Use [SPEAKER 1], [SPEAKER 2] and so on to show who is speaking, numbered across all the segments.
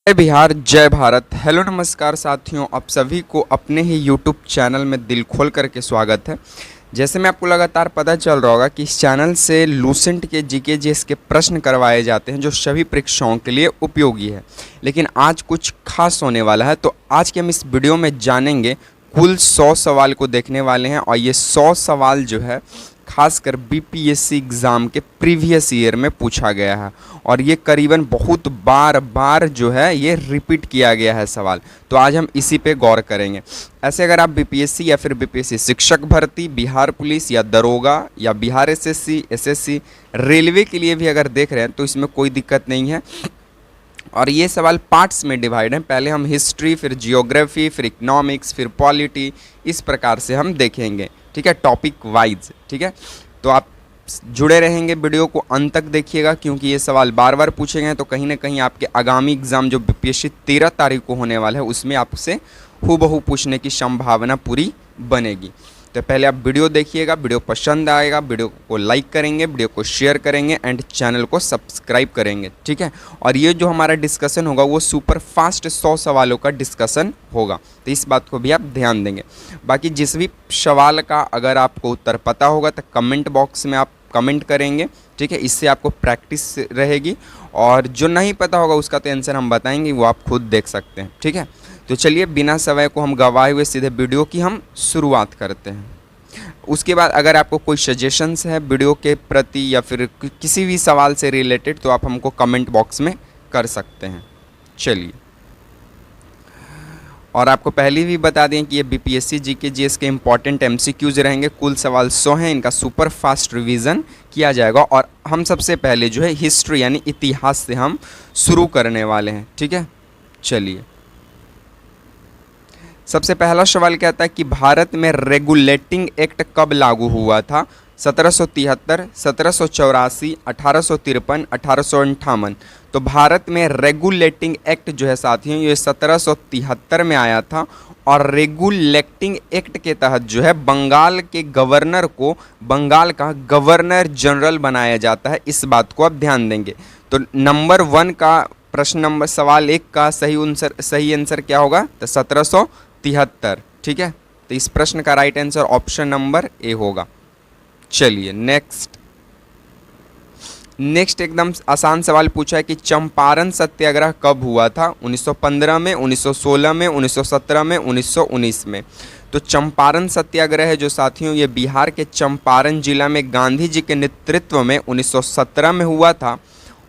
[SPEAKER 1] जय बिहार जय भारत। हेलो नमस्कार साथियों, आप सभी को अपने ही यूट्यूब चैनल में दिल खोल करके स्वागत है। जैसे मैं आपको लगातार पता चल रहा होगा कि इस चैनल से लूसेंट के जीके जीएस के प्रश्न करवाए जाते हैं जो सभी परीक्षाओं के लिए उपयोगी है। लेकिन आज कुछ खास होने वाला है, तो आज के हम इस वीडियो में जानेंगे। कुल 100 सवाल को देखने वाले हैं और ये 100 सवाल जो है खासकर बीपीएससी एग्ज़ाम के प्रीवियस ईयर में पूछा गया है और ये करीबन बहुत बार जो है ये रिपीट किया गया है सवाल। तो आज हम इसी पे गौर करेंगे। ऐसे अगर आप बीपीएससी या फिर बीपीएससी शिक्षक भर्ती, बिहार पुलिस या दरोगा या बिहार एसएससी, एसएससी, रेलवे के लिए भी अगर देख रहे हैं तो इसमें कोई दिक्कत नहीं है। और ये सवाल पार्ट्स में डिवाइड हैं। पहले हम हिस्ट्री, फिर जियोग्राफी, फिर इकोनॉमिक्स, फिर पॉलिटी, इस प्रकार से हम देखेंगे। ठीक है, टॉपिक वाइज। ठीक है, तो आप जुड़े रहेंगे, वीडियो को अंत तक देखिएगा क्योंकि ये सवाल बार बार पूछे गए हैं। तो कहीं ना कहीं आपके आगामी एग्ज़ाम जो बीपीएससी 13 तारीख को होने वाला है उसमें आपसे हूबहू पूछने की संभावना पूरी बनेगी। तो पहले आप वीडियो देखिएगा, वीडियो पसंद आएगा वीडियो को लाइक करेंगे, वीडियो को शेयर करेंगे एंड चैनल को सब्सक्राइब करेंगे। ठीक है, और ये जो हमारा डिस्कशन होगा वो सुपर फास्ट 100 सवालों का डिस्कशन होगा, तो इस बात को भी आप ध्यान देंगे। बाकी जिस भी सवाल का अगर आपको उत्तर पता होगा तो कमेंट बॉक्स में आप कमेंट करेंगे। ठीक है, इससे आपको प्रैक्टिस रहेगी और जो नहीं पता होगा उसका तो आंसर हम बताएंगे, वो आप खुद देख सकते हैं। ठीक है, तो चलिए बिना समय को हम गवाए हुए सीधे वीडियो की हम शुरुआत करते हैं। उसके बाद अगर आपको कोई सजेशंस है वीडियो के प्रति या फिर किसी भी सवाल से रिलेटेड तो आप हमको कमेंट बॉक्स में कर सकते हैं। चलिए, और आपको पहले भी बता दें कि ये बीपीएससी जीके जीएस के इंपॉर्टेंट एमसीक्यूज रहेंगे। कुल सवाल 100 हैं, इनका सुपर फास्ट रिवीजन किया जाएगा और हम सबसे पहले जो है हिस्ट्री यानी इतिहास से हम शुरू करने वाले हैं। ठीक है, चलिए, सबसे पहला सवाल कहता है कि भारत में रेगुलेटिंग एक्ट कब लागू हुआ था? 1773, 1784, 1853, 1858। तो भारत में रेगुलेटिंग एक्ट जो है साथियों ये 1773 में आया था और रेगुलेटिंग एक्ट के तहत जो है बंगाल के गवर्नर को बंगाल का गवर्नर जनरल बनाया जाता है। इस बात को आप ध्यान देंगे। तो नंबर 1 का प्रश्न नंबर सवाल 1 का सही आंसर क्या होगा? तो 1773। ठीक है, तो इस प्रश्न का right answer option number A होगा। चलिए नेक्स्ट एकदम आसान सवाल पूछा है कि चंपारण सत्याग्रह कब हुआ था? 1915 में, 1916 में, 1917 में, 1919 में। तो चंपारण सत्याग्रह है जो साथियों ये बिहार के चंपारण जिला में गांधी जी के नेतृत्व में 1917 में हुआ था।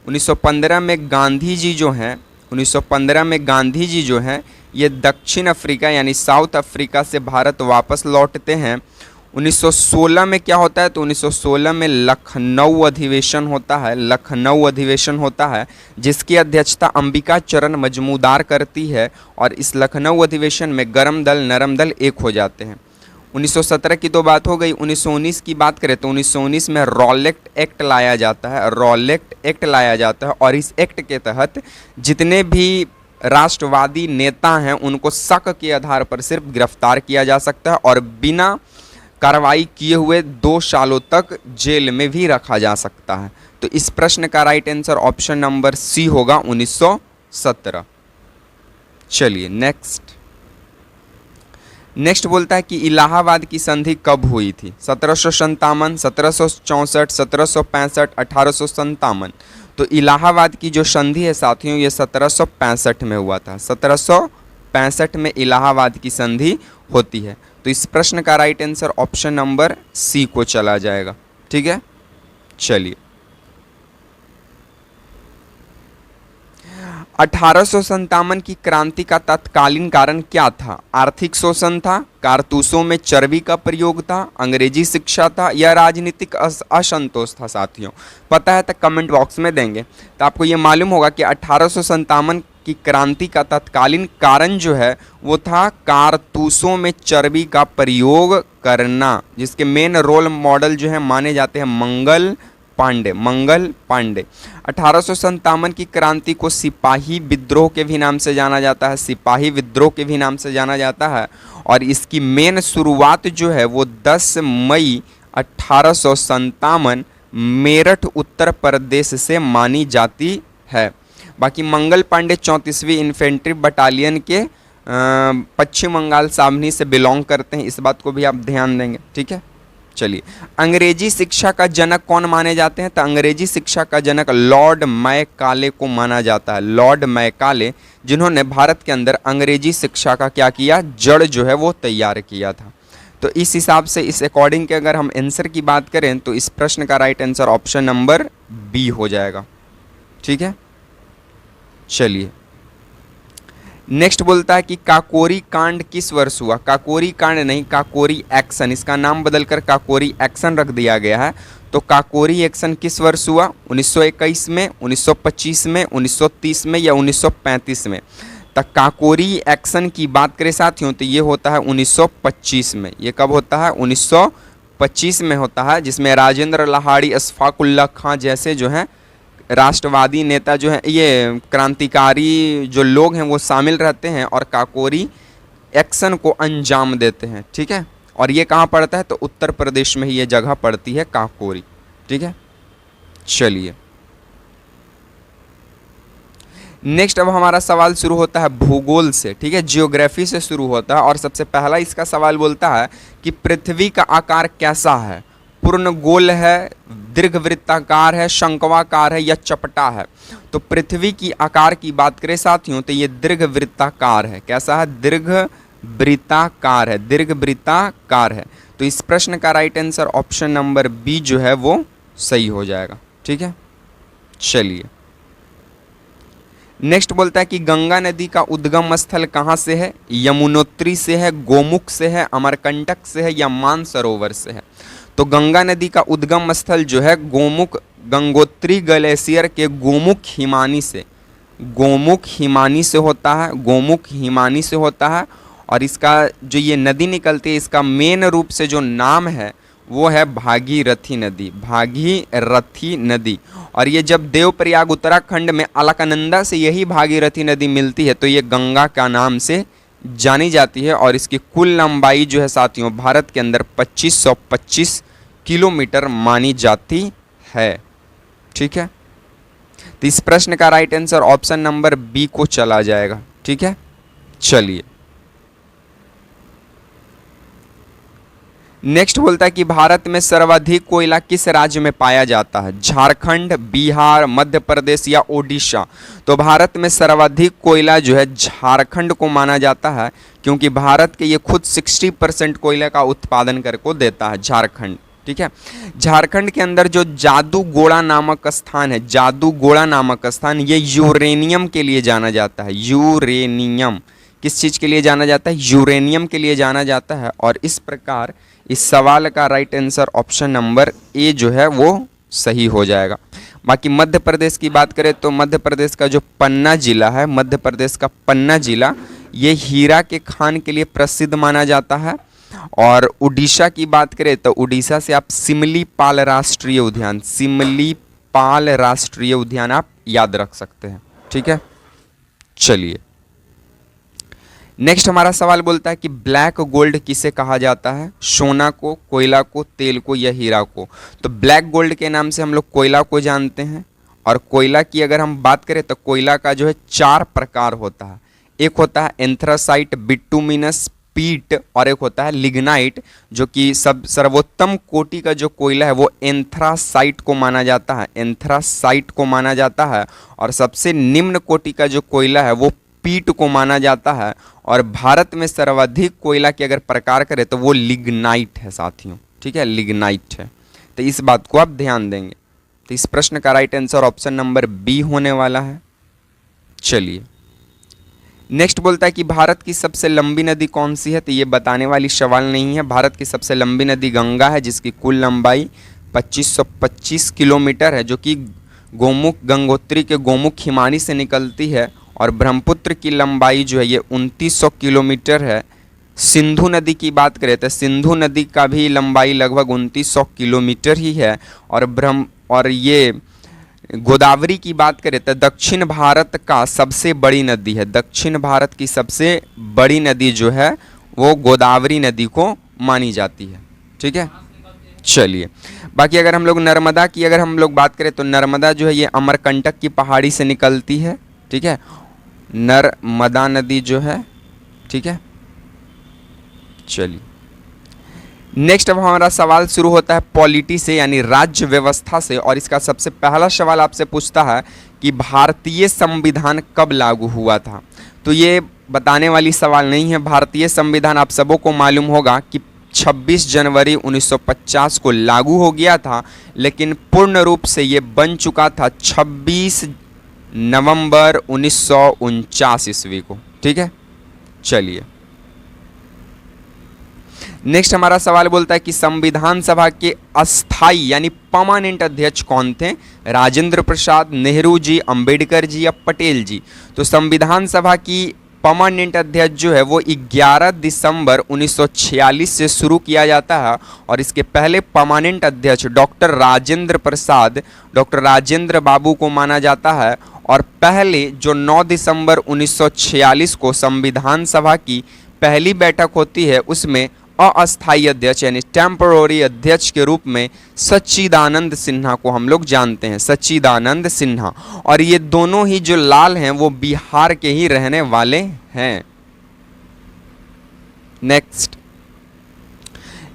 [SPEAKER 1] 1915 में गांधी जी जो हैं 1915 में गांधी जी जो हैं ये दक्षिण अफ्रीका यानी साउथ अफ्रीका से भारत वापस लौटते हैं। 1916 में क्या होता है? तो 1916 में लखनऊ अधिवेशन होता है जिसकी अध्यक्षता अंबिका चरण मजमूदार करती है और इस लखनऊ अधिवेशन में गरम दल नरम दल एक हो जाते हैं। 1917 की तो बात हो गई। 1919 की बात करें तो 1919 में रॉलेट एक्ट लाया जाता है और इस एक्ट के तहत जितने भी राष्ट्रवादी नेता हैं उनको शक के आधार पर सिर्फ गिरफ्तार किया जा सकता है और बिना कार्रवाई किए हुए 2 सालों तक जेल में भी रखा जा सकता है। तो इस प्रश्न का right answer option number C होगा, 1917। चलिए नेक्स्ट बोलता है कि इलाहाबाद की संधि कब हुई थी? 1757, 1764, 1765, 1857। तो इलाहाबाद की जो संधि है साथियों ये 1765 में हुआ था। 1765 में इलाहाबाद की संधि होती है। तो इस प्रश्न का right answer option number C को चला जाएगा। ठीक है, चलिए 1857 की क्रांति का तत्कालीन कारण क्या था? आर्थिक शोषण था, कारतूसों में चर्बी का प्रयोग था, अंग्रेजी शिक्षा था या राजनीतिक असंतोष था? साथियों पता है तो कमेंट बॉक्स में देंगे। तो आपको ये मालूम होगा कि 1857 की क्रांति का तत्कालीन कारण जो है वो था कारतूसों में चर्बी का प्रयोग करना, जिसके मेन रोल मॉडल जो है माने जाते हैं मंगल पांडे। 1857 की क्रांति को सिपाही विद्रोह के भी नाम से जाना जाता है और इसकी मेन शुरुआत जो है वो 10 मई 1857 मेरठ उत्तर प्रदेश से मानी जाती है। बाकी मंगल पांडे 34वीं इन्फेंट्री बटालियन के पश्चिम बंगाल सावनी से बिलोंग करते हैं, इस बात को भी आप ध्यान देंगे। ठीक है, चलिए। अंग्रेजी शिक्षा का जनक कौन माने जाते हैं? तो अंग्रेजी शिक्षा का जनक लॉर्ड मैकाले को माना जाता है। लॉर्ड मैकाले, जिन्होंने भारत के अंदर अंग्रेजी शिक्षा का क्या किया, जड़ जो है वो तैयार किया था। तो इस हिसाब से, इस अकॉर्डिंग के अगर हम आंसर की बात करें तो इस प्रश्न का right answer option number B हो जाएगा। ठीक है, चलिए। नेक्स्ट बोलता है कि काकोरी कांड किस वर्ष हुआ? काकोरी कांड नहीं, काकोरी एक्शन, इसका नाम बदलकर काकोरी एक्शन रख दिया गया है। तो काकोरी एक्शन किस वर्ष हुआ? 1921 में, 1925 में, 1930 में या 1935 में? तो काकोरी एक्शन की बात करें साथियों तो ये होता है 1925 में। ये कब होता है? 1925 में होता है, जिसमें राजेंद्र लाहाड़ी, अशफाकुल्ला खां जैसे जो हैं राष्ट्रवादी नेता जो हैं, ये क्रांतिकारी जो लोग हैं वो शामिल रहते हैं और काकोरी एक्शन को अंजाम देते हैं। ठीक है, और ये कहाँ पड़ता है? तो उत्तर प्रदेश में ही ये जगह पड़ती है, काकोरी। ठीक है, चलिए। नेक्स्ट अब हमारा सवाल शुरू होता है भूगोल से। ठीक है, जियोग्राफी से शुरू होता है और सबसे पहला इसका सवाल बोलता है कि पृथ्वी का आकार कैसा है? पूर्ण गोल है, दीर्घवृत्ताकार है, शंक्वाकार है या चपटा है? तो पृथ्वी की आकार की बात करें साथियों तो ये दीर्घवृत्ताकार है। कैसा है? दीर्घवृत्ताकार है, दीर्घवृत्ताकार है। तो इस प्रश्न का right answer option number B जो है वो सही हो जाएगा। ठीक है, चलिए। नेक्स्ट बोलता है कि गंगा नदी का उद्गम स्थल कहाँ से है? यमुनोत्री से है, गोमुख से है, अमरकंटक से है या मानसरोवर से है? तो गंगा नदी का उद्गम स्थल जो है गोमुख, गंगोत्री ग्लेशियर के गोमुख हिमानी से, गोमुख हिमानी से होता है, गोमुख हिमानी से होता है। और इसका जो ये नदी निकलती है, इसका मेन रूप से जो नाम है वो है भागीरथी नदी, भागीरथी नदी। और ये जब देवप्रयाग उत्तराखंड में अलकनंदा से यही भागीरथी नदी मिलती है तो ये गंगा का नाम से जानी जाती है। और इसकी कुल लंबाई जो है साथियों भारत के अंदर 2525 किलोमीटर मानी जाती है। ठीक है, तो इस प्रश्न का right answer option number B को चला जाएगा। ठीक है, चलिए। नेक्स्ट बोलता है कि भारत में सर्वाधिक कोयला किस राज्य में पाया जाता है? झारखंड, बिहार, मध्य प्रदेश या ओडिशा? तो भारत में सर्वाधिक कोयला जो है झारखंड को माना जाता है, क्योंकि भारत के ये खुद 60% कोयला का उत्पादन करके देता है झारखंड। ठीक है, झारखंड के अंदर जो जादूगोड़ा नामक स्थान है, जादूगोड़ा नामक स्थान, ये यूरेनियम के लिए जाना जाता है। यूरेनियम किस चीज़ के लिए जाना जाता है? यूरेनियम के लिए जाना जाता है। और इस प्रकार इस सवाल का राइट आंसर ऑप्शन नंबर ए जो है वो सही हो जाएगा। बाकी मध्य प्रदेश की बात करें तो मध्य प्रदेश का जो पन्ना जिला है, मध्य प्रदेश का पन्ना जिला, ये हीरा के खान के लिए प्रसिद्ध माना जाता है। और उड़ीसा की बात करें तो उड़ीसा से आप सिमलीपाल राष्ट्रीय उद्यान, सिमलीपाल राष्ट्रीय उद्यान आप याद रख सकते हैं। ठीक है, चलिए। नेक्स्ट हमारा सवाल बोलता है कि ब्लैक गोल्ड किसे कहा जाता है? सोना को, कोयला को, तेल को या हीरा को? तो ब्लैक गोल्ड के नाम से हम लोग कोयला को जानते हैं। और कोयला की अगर हम बात करें तो कोयला का जो है 4 प्रकार होता है। एक होता है एंथ्रासाइट, बिटुमिनस, पीट, और एक होता है लिग्नाइट, जो कि सर्वोत्तम कोटि का जो कोयला है वो एंथ्रासाइट को माना जाता है, एंथ्रासाइट को माना जाता है। और सबसे निम्न कोटि का जो कोयला है वो पीट को माना जाता है। और भारत में सर्वाधिक कोयला की अगर प्रकार करें तो वो लिग्नाइट है साथियों। ठीक है, लिग्नाइट है। तो इस बात को आप ध्यान देंगे। तो इस प्रश्न का right answer option number B होने वाला है। चलिए। नेक्स्ट बोलता है कि भारत की सबसे लंबी नदी कौन सी है? तो ये बताने वाली सवाल नहीं है। भारत की सबसे लंबी नदी गंगा है, जिसकी कुल लंबाई 2525 किलोमीटर है, जो कि गोमुख, गंगोत्री के गोमुख हिमानी से निकलती है। और ब्रह्मपुत्र की लंबाई जो है ये 2900 किलोमीटर है। सिंधु नदी की बात करें तो सिंधु नदी का भी लंबाई लगभग 2900 किलोमीटर ही है। और ये गोदावरी की बात करें तो दक्षिण भारत का सबसे बड़ी नदी है। दक्षिण भारत की सबसे बड़ी नदी जो है वो गोदावरी नदी को मानी जाती है। ठीक है, चलिए। बाकी अगर हम लोग नर्मदा की अगर हम लोग बात करें तो नर्मदा जो है ये अमरकंटक की पहाड़ी से निकलती है। ठीक है, नर्मदा नदी जो है, ठीक है। चलिए नेक्स्ट अब हमारा सवाल शुरू होता है पॉलिटी से यानी राज्य व्यवस्था से, और इसका सबसे पहला सवाल आपसे पूछता है कि भारतीय संविधान कब लागू हुआ था। तो ये बताने वाली सवाल नहीं है। भारतीय संविधान आप सबों को मालूम होगा कि 26 जनवरी 1950 को लागू हो गया था, लेकिन पूर्ण रूप से ये बन चुका था 26 नवंबर 1949 ईस्वी को, ठीक है। चलिए नेक्स्ट हमारा सवाल बोलता है कि संविधान सभा के अस्थाई यानी परमानेंट अध्यक्ष कौन थे, राजेंद्र प्रसाद, नेहरू जी, अंबेडकर जी या पटेल जी। तो संविधान सभा की परमानेंट अध्यक्ष जो है वो 11 दिसंबर 1946 से शुरू किया जाता है, और इसके पहले परमानेंट अध्यक्ष डॉक्टर राजेंद्र प्रसाद, डॉक्टर राजेंद्र बाबू को माना जाता है। और पहले जो 9 दिसंबर 1946 को संविधान सभा की पहली बैठक होती है उसमें अस्थायी अध्यक्ष यानी टेम्पररी अध्यक्ष के रूप में सच्चिदानंद सिन्हा को हम लोग जानते हैं, सच्चिदानंद सिन्हा। और ये दोनों ही जो लाल हैं वो बिहार के ही रहने वाले हैं।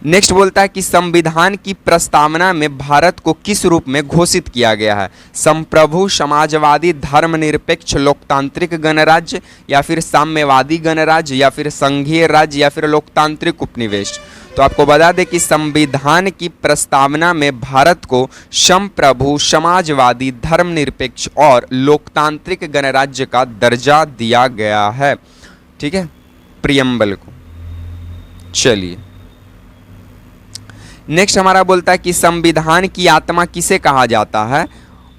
[SPEAKER 1] नेक्स्ट बोलता है कि संविधान की प्रस्तावना में भारत को किस रूप में घोषित किया गया है, संप्रभु, समाजवादी, धर्मनिरपेक्ष, लोकतांत्रिक गणराज्य या फिर साम्यवादी गणराज्य या फिर संघीय राज्य या फिर लोकतांत्रिक उपनिवेश। तो आपको बता दें कि संविधान की प्रस्तावना में भारत को संप्रभु, समाजवादी, धर्मनिरपेक्ष और लोकतांत्रिक गणराज्य का दर्जा दिया गया है, ठीक है, प्रियम्बल को। चलिए नेक्स्ट हमारा बोलता है कि संविधान की आत्मा किसे कहा जाता है,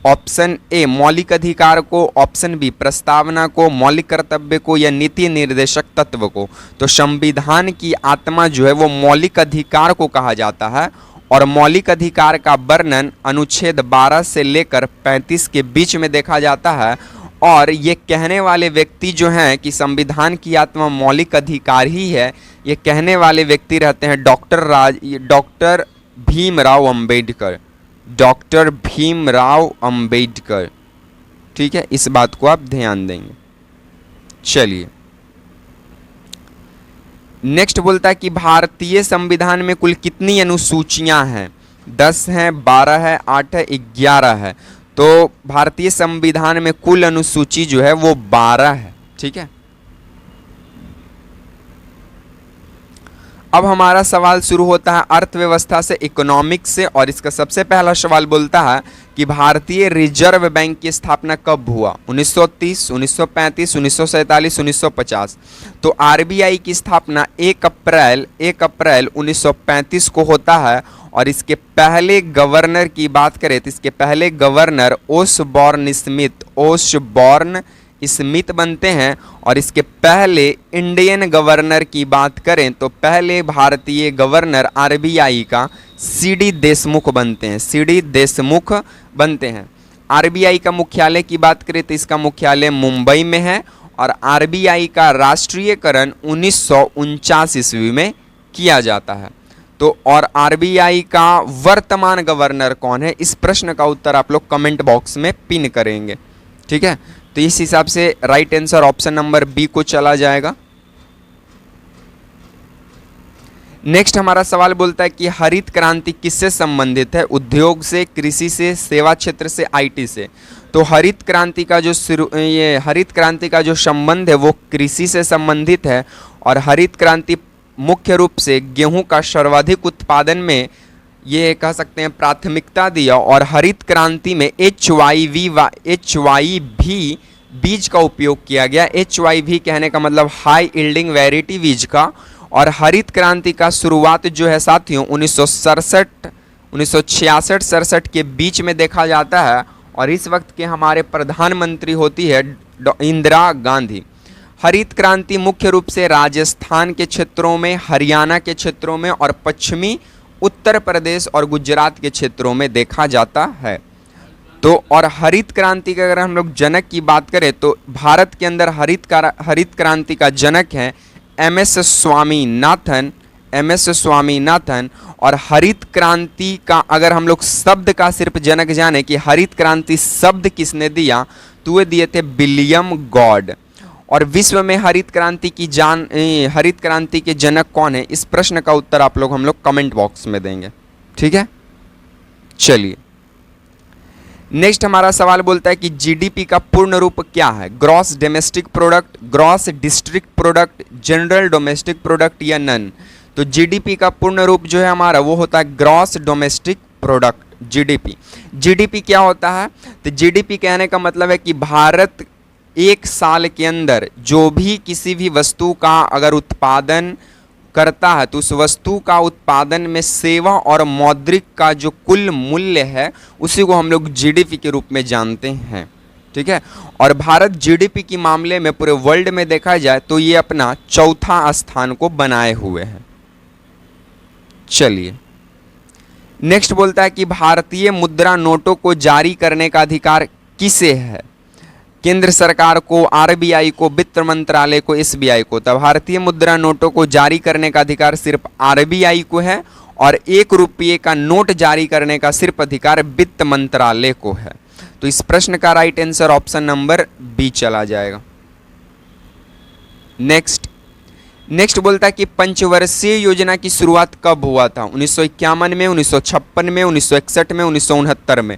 [SPEAKER 1] ऑप्शन ए मौलिक अधिकार को, ऑप्शन बी प्रस्तावना को, मौलिक कर्तव्य को या नीति निर्देशक तत्व को। तो संविधान की आत्मा जो है वो मौलिक अधिकार को कहा जाता है, और मौलिक अधिकार का वर्णन अनुच्छेद 12 से लेकर 35 के बीच में देखा जाता है। और ये कहने वाले व्यक्ति जो हैं कि संविधान की आत्मा मौलिक अधिकार ही है, ये कहने वाले व्यक्ति रहते हैं डॉक्टर भीमराव अंबेडकर, डॉक्टर भीमराव अंबेडकर, ठीक है, इस बात को आप ध्यान देंगे। चलिए नेक्स्ट बोलता है कि भारतीय संविधान में कुल कितनी अनुसूचियां हैं, 10 हैं, 12 है, 8 है, 11 है। तो भारतीय संविधान में कुल अनुसूची जो है वो 12 है, ठीक है। अब हमारा सवाल शुरू होता है अर्थव्यवस्था से, इकोनॉमिक्स से, और इसका सबसे पहला सवाल बोलता है कि भारतीय रिजर्व बैंक की स्थापना कब हुआ, 1930, 1935, 1947, 1950। तो आरबीआई की स्थापना 1 अप्रैल 1935 को होता है। और इसके पहले गवर्नर की बात करें तो इसके पहले गवर्नर ओसबॉर्न स्मिथ बनते हैं। और इसके पहले इंडियन गवर्नर की बात करें तो पहले भारतीय गवर्नर आरबीआई का सीडी देशमुख बनते हैं, सीडी देशमुख बनते हैं। आरबीआई का मुख्यालय की बात करें तो इसका मुख्यालय मुंबई में है, और आरबीआई का राष्ट्रीयकरण 1949 ईस्वी में किया जाता है। तो और आरबीआई का वर्तमान गवर्नर कौन है, इस प्रश्न का उत्तर आप लोग कमेंट बॉक्स में पिन करेंगे, ठीक है। तो इस हिसाब से right answer option number B को चला जाएगा। नेक्स्ट हमारा सवाल बोलता है कि हरित क्रांति किससे संबंधित है, उद्योग से, कृषि से, सेवा क्षेत्र से, आईटी से। तो हरित क्रांति का जो संबंध है वो कृषि से संबंधित है। और हरित क्रांति मुख्य रूप से गेहूं का सर्वाधिक उत्पादन में ये कह सकते हैं प्राथमिकता दिया। और हरित क्रांति में HYV बीज का उपयोग किया गया। HYV कहने का मतलब हाई यील्डिंग वैरायटी बीज का। और हरित क्रांति का शुरुआत जो है साथियों 1966 के बीच में देखा जाता है। और इस वक्त के हमारे प्रधानमंत्री होती है इंदिरा गांधी। हरित क्रांति मुख्य रूप से राजस्थान के क्षेत्रों में, हरियाणा के क्षेत्रों में और पश्चिमी उत्तर प्रदेश और गुजरात के क्षेत्रों में देखा जाता है। तो और हरित क्रांति का अगर हम लोग जनक की बात करें तो भारत के अंदर हरित क्रांति का जनक है MS स्वामीनाथन। और हरित क्रांति का अगर हम लोग शब्द का सिर्फ जनक जाने कि हरित क्रांति शब्द किसने दिया वस्तुएं दिए थे विलियम गॉड। और विश्व में हरित क्रांति के जनक कौन है, इस प्रश्न का उत्तर आप लोग हम लोग कमेंट बॉक्स में देंगे। ठीक है, चलिए नेक्स्ट हमारा सवाल बोलता है कि जीडीपी का पूर्ण रूप क्या है, gross domestic product, gross district product, general domestic product या नन। तो जीडीपी का पूर्ण रूप जो है हमारा वो होता है gross domestic product, GDP. GDP क्या होता है, तो जीडीपी कहने का मतलब है कि भारत एक साल के अंदर जो भी किसी भी वस्तु का अगर उत्पादन करता है तो उस वस्तु का उत्पादन में सेवा और मौद्रिक का जो कुल मूल्य है उसी को हम लोग जीडीपी के रूप में जानते हैं। ठीक है, और भारत जीडीपी के मामले में पूरे वर्ल्ड में देखा जाए तो ये अपना चौथा स्थान को बनाए हुए है। चलिए नेक्स्ट बोलता है कि भारतीय मुद्रा नोटों को जारी करने का अधिकार किसे है, केंद्र सरकार को, आरबीआई को, वित्त मंत्रालय को, एसबीआई को। तब भारतीय मुद्रा नोटों को जारी करने का अधिकार सिर्फ आरबीआई को है और 1 रुपये का नोट जारी करने का सिर्फ अधिकार वित्त मंत्रालय को है। तो इस प्रश्न का right answer option number B चला जाएगा। नेक्स्ट बोलता है कि पंचवर्षीय योजना की शुरुआत कब हुआ था, 1951 में, 1956 में, 1961 में, 1969 में।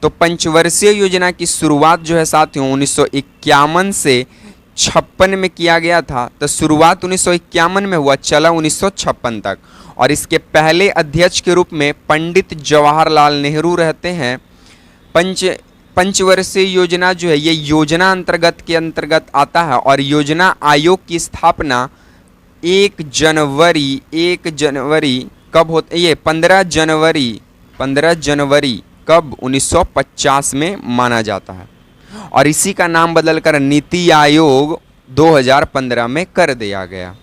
[SPEAKER 1] तो पंचवर्षीय योजना की शुरुआत जो है साथियों 1951 से 56 में किया गया था। तो शुरुआत 1951 में हुआ, चला 1956 तक। और इसके पहले अध्यक्ष के रूप में पंडित जवाहरलाल नेहरू रहते हैं। पंचवर्षीय योजना जो है ये योजना के अंतर्गत आता है और योजना आयोग की स्थापना 1 जनवरी कब होता है, ये 15 जनवरी कब 1950 में माना जाता है और इसी का नाम बदलकर नीति आयोग 2015 में कर दिया गया।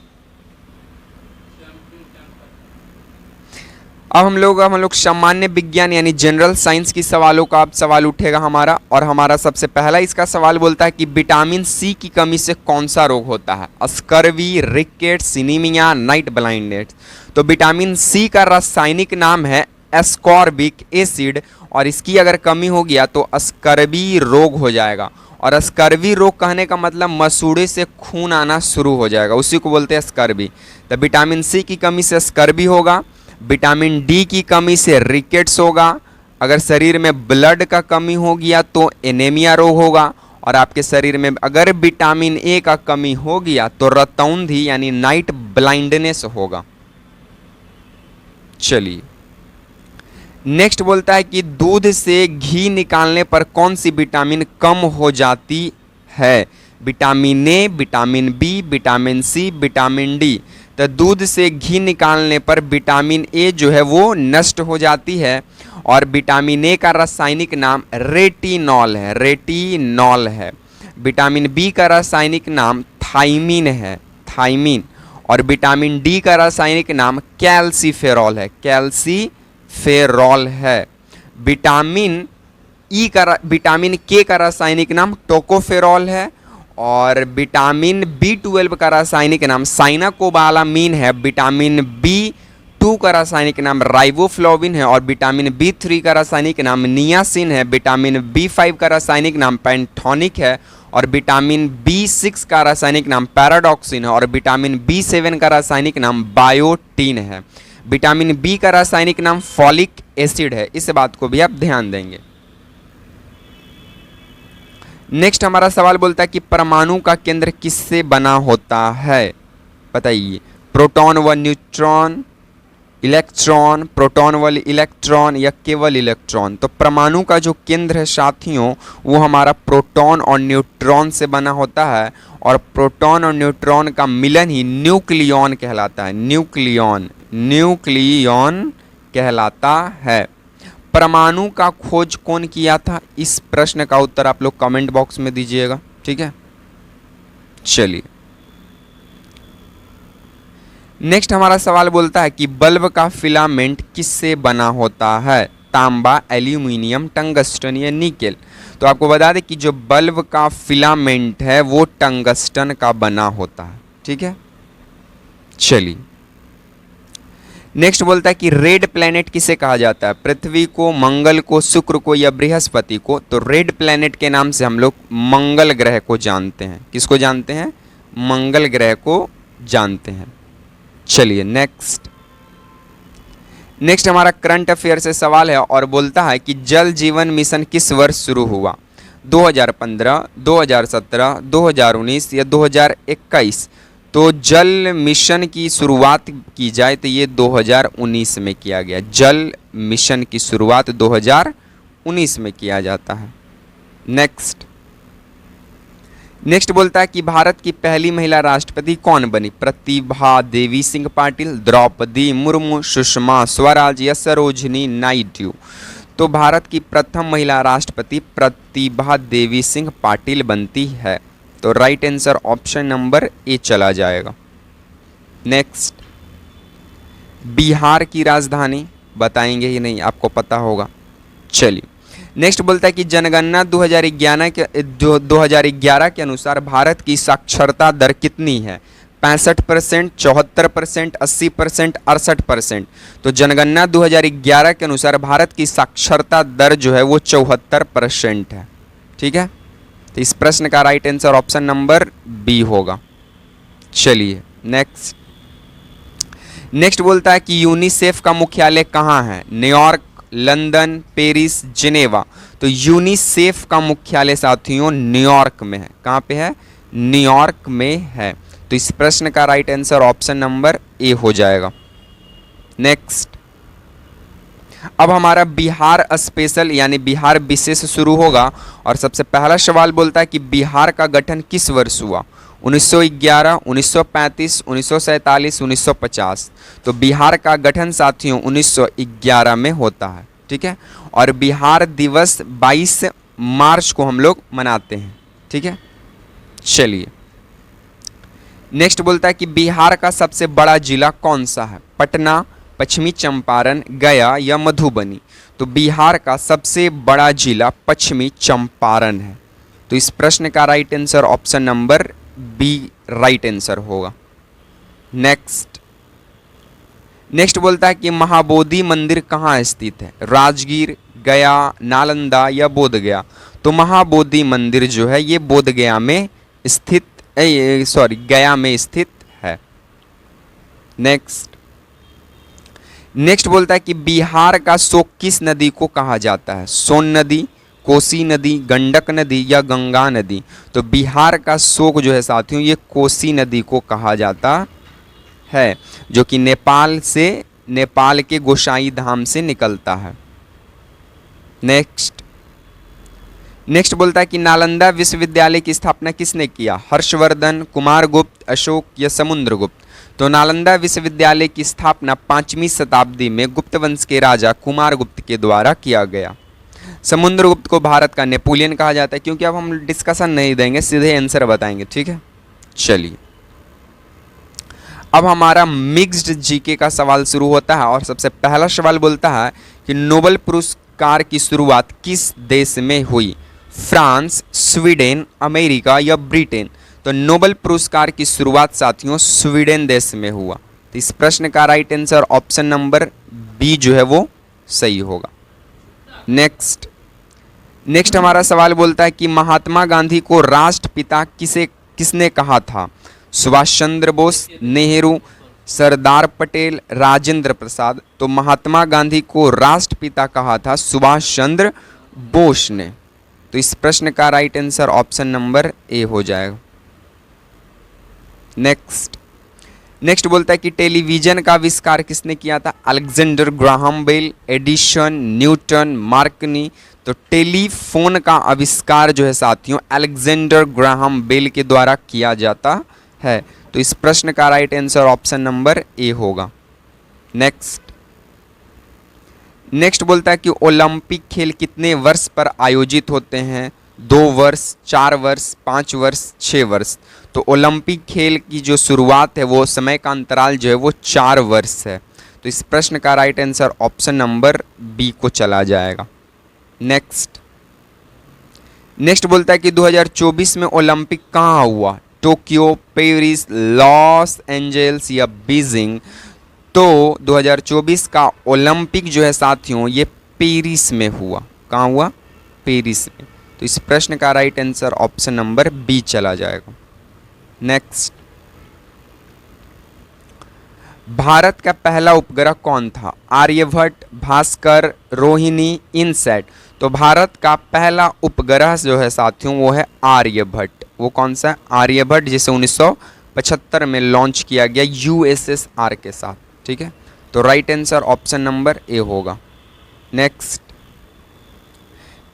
[SPEAKER 1] अब हम लोग सामान्य विज्ञान यानी जनरल साइंस की सवालों का अब सवाल उठेगा हमारा। और हमारा सबसे पहला इसका सवाल बोलता है कि विटामिन सी की कमी से कौन सा रोग होता है, स्कर्वी, रिकेट्स, सिनीमिया, नाइट ब्लाइंडनेस। तो विटामिन सी का रासायनिक नाम है एस्कॉर्बिक एसिड और इसकी अगर कमी हो गया तो स्कर्वी रोग हो जाएगा। और स्कर्वी रोग कहने का मतलब मसूड़े से खून आना शुरू हो जाएगा, उसी को बोलते हैं स्कर्वी। तो विटामिन सी की कमी से स्कर्वी होगा, विटामिन डी की कमी से रिकेट्स होगा, अगर शरीर में ब्लड का कमी हो गया तो एनीमिया रोग होगा और आपके शरीर में अगर विटामिन ए का कमी हो गया तो रतौंधी यानी नाइट ब्लाइंडनेस होगा। चलिए नेक्स्ट बोलता है कि दूध से घी निकालने पर कौन सी विटामिन कम हो जाती है, vitamin A, vitamin B, vitamin C, vitamin D. तो दूध से घी निकालने पर विटामिन ए जो है वो नष्ट हो जाती है और विटामिन ए का रासायनिक नाम रेटिनॉल है, विटामिन बी का रासायनिक नाम थाइमीन और विटामिन डी का रासायनिक नाम कैल्सीफेरॉल है। विटामिन के का रासायनिक नाम टोकोफेरॉल है और विटामिन B12 का रासायनिक नाम साइनाकोबालामीन है। विटामिन B2 का रासायनिक नाम राइबोफ्लोविन है और विटामिन B3 का रासायनिक नाम नियासिन है। विटामिन B5 का रासायनिक नाम पैंथोनिक है और विटामिन B6 का रासायनिक नाम पैराडॉक्सिन है और विटामिन B7 का रासायनिक नाम बायोटीन है। विटामिन बी का रासायनिक नाम फॉलिक एसिड है, इस बात को भी आप ध्यान देंगे। नेक्स्ट हमारा सवाल बोलता है कि परमाणु का केंद्र किससे बना होता है, बताइए। प्रोटॉन व न्यूट्रॉन, इलेक्ट्रॉन, प्रोटॉन व इलेक्ट्रॉन या केवल इलेक्ट्रॉन। तो परमाणु का जो केंद्र है साथियों वो हमारा प्रोटॉन और न्यूट्रॉन से बना होता है और प्रोटॉन और न्यूट्रॉन का मिलन ही न्यूक्लियॉन कहलाता है। न्यूक्लियॉन कहलाता है। परमाणु का खोज कौन किया था, इस प्रश्न का उत्तर आप लोग कमेंट बॉक्स में दीजिएगा, ठीक है। चलिए नेक्स्ट हमारा सवाल बोलता है कि बल्ब का फिलामेंट किससे बना होता है, तांबा, एल्यूमिनियम, टंगस्टन या निकेल। तो आपको बता दें कि जो बल्ब का फिलामेंट है वो टंगस्टन का बना होता है, ठीक है। चलिए नेक्स्ट बोलता है कि रेड प्लैनेट किसे कहा जाता है, पृथ्वी को, मंगल को, शुक्र को या बृहस्पति को। तो रेड प्लैनेट के नाम से हम लोग मंगल ग्रह को जानते हैं। किसको जानते हैं, मंगल ग्रह को जानते हैं। चलिए नेक्स्ट हमारा करंट अफेयर से सवाल है और बोलता है कि जल जीवन मिशन किस वर्ष शुरू हुआ, 2015, 2017, 2019 या 2021। तो जल मिशन की शुरुआत की जाए तो ये 2019 में किया गया। जल मिशन की शुरुआत 2019 में किया जाता है। नेक्स्ट बोलता है कि भारत की पहली महिला राष्ट्रपति कौन बनी, प्रतिभा देवी सिंह पाटिल, द्रौपदी मुर्मू, सुषमा स्वराज या सरोजिनी नायडू। तो भारत की प्रथम महिला राष्ट्रपति प्रतिभा देवी सिंह पाटिल बनती है। तो राइट आंसर ऑप्शन नंबर ए चला जाएगा। नेक्स्ट, बिहार की राजधानी बताएंगे ही नहीं, आपको पता होगा। चलिए नेक्स्ट बोलता है कि जनगणना 2011 के अनुसार भारत की साक्षरता दर कितनी है, 65%, 74%, 80%, 68%। तो जनगणना 2011 के अनुसार भारत की साक्षरता दर जो है वो 74% है। ठीक है, तो इस प्रश्न का right answer option number B होगा। चलिए नेक्स्ट बोलता है कि यूनिसेफ का मुख्यालय कहाँ है, न्यूयॉर्क, लंदन, पेरिस, जिनेवा। तो यूनिसेफ का मुख्यालय साथियों न्यूयॉर्क में है। कहाँ पे है, न्यूयॉर्क में है। तो इस प्रश्न का राइट आंसर ऑप्शन नंबर ए हो जाएगा। नेक्स्ट, अब हमारा बिहार स्पेशल यानी बिहार विशेष शुरू होगा और सबसे पहला सवाल बोलता है कि बिहार का गठन किस वर्ष हुआ, 1911, 1935, 1947, 1950। तो बिहार का गठन साथियों 1911 में होता है। ठीक है, और बिहार दिवस 22 मार्च को हम लोग मनाते हैं। ठीक है, चलिए नेक्स्ट बोलता है कि बिहार का सबसे बड़ा जिला कौन सा है, पटना, पश्चिमी चंपारण, गया या मधुबनी। तो बिहार का सबसे बड़ा जिला पश्चिमी चंपारण है। तो इस प्रश्न का right answer option number B right answer होगा। नेक्स्ट बोलता है कि महाबोधि मंदिर कहाँ स्थित है, राजगीर, गया, नालंदा या बोधगया। तो महाबोधि मंदिर जो है ये बोधगया में स्थित गया में स्थित है। नेक्स्ट बोलता है कि बिहार का शोक किस नदी को कहा जाता है, सोन नदी, कोसी नदी, गंडक नदी या गंगा नदी। तो बिहार का शोक जो है साथियों ये कोसी नदी को कहा जाता है, जो कि नेपाल के गोसाई धाम से निकलता है। नेक्स्ट बोलता है कि नालंदा विश्वविद्यालय की स्थापना किसने किया, हर्षवर्धन, कुमारगुप्त, अशोक या समुद्रगुप्त। तो नालंदा विश्वविद्यालय की स्थापना 5वीं शताब्दी में गुप्त वंश के राजा कुमारगुप्त के द्वारा किया गया। समुद्रगुप्त को भारत का नेपोलियन कहा जाता है, क्योंकि अब हम डिस्कशन नहीं देंगे, सीधे आंसर बताएंगे। ठीक है, चलिए अब हमारा मिक्स्ड जीके का सवाल शुरू होता है और सबसे पहला सवाल बोलता है कि नोबेल पुरस्कार की शुरुआत किस देश में हुई, फ्रांस, स्वीडन, अमेरिका या ब्रिटेन। तो नोबेल पुरस्कार की शुरुआत साथियों स्वीडन देश में हुआ। तो इस प्रश्न का right answer option number B जो है वो सही होगा। नेक्स्ट हमारा सवाल बोलता है कि महात्मा गांधी को राष्ट्रपिता किसने कहा था, सुभाष चंद्र बोस, नेहरू, सरदार पटेल, राजेंद्र प्रसाद। तो महात्मा गांधी को राष्ट्रपिता कहा था सुभाष चंद्र बोस ने। तो इस प्रश्न का राइट आंसर ऑप्शन नंबर ए हो जाएगा। नेक्स्ट बोलता है कि टेलीविजन का आविष्कार किसने किया था, Alexander Graham Bell, Edison, Newton, Marconi. तो टेलीफोन का आविष्कार जो है साथियों अलेक्जेंडर ग्राहम बेल के द्वारा किया जाता है। तो इस प्रश्न का right answer option number A होगा। नेक्स्ट बोलता है कि ओलंपिक खेल कितने वर्ष पर आयोजित होते हैं, 2 वर्ष, 4 वर्ष, 5 वर्ष, 6 वर्ष। तो ओलंपिक खेल की जो शुरुआत है वो समय का अंतराल जो है वो 4 वर्ष है। तो इस प्रश्न का right answer option number B को चला जाएगा। नेक्स्ट बोलता है कि 2024 में ओलंपिक कहाँ हुआ, टोक्यो, पेरिस, लॉस एंजल्स या बीजिंग। तो 2024 का ओलंपिक जो है साथियों ये पेरिस में हुआ। कहाँ हुआ? पेरिस में। तो इस प्रश्न का right answer option number B चला जाएगा। नेक्स्ट, भारत का पहला उपग्रह कौन था? आर्यभट्ट, भास्कर, रोहिणी, इनसैट। तो भारत का पहला उपग्रह जो है साथियों वो है आर्यभट्ट। वो कौन सा है? आर्यभट्ट, जिसे 1975 में लॉन्च किया गया USSR के साथ। ठीक है, तो right answer option number A होगा।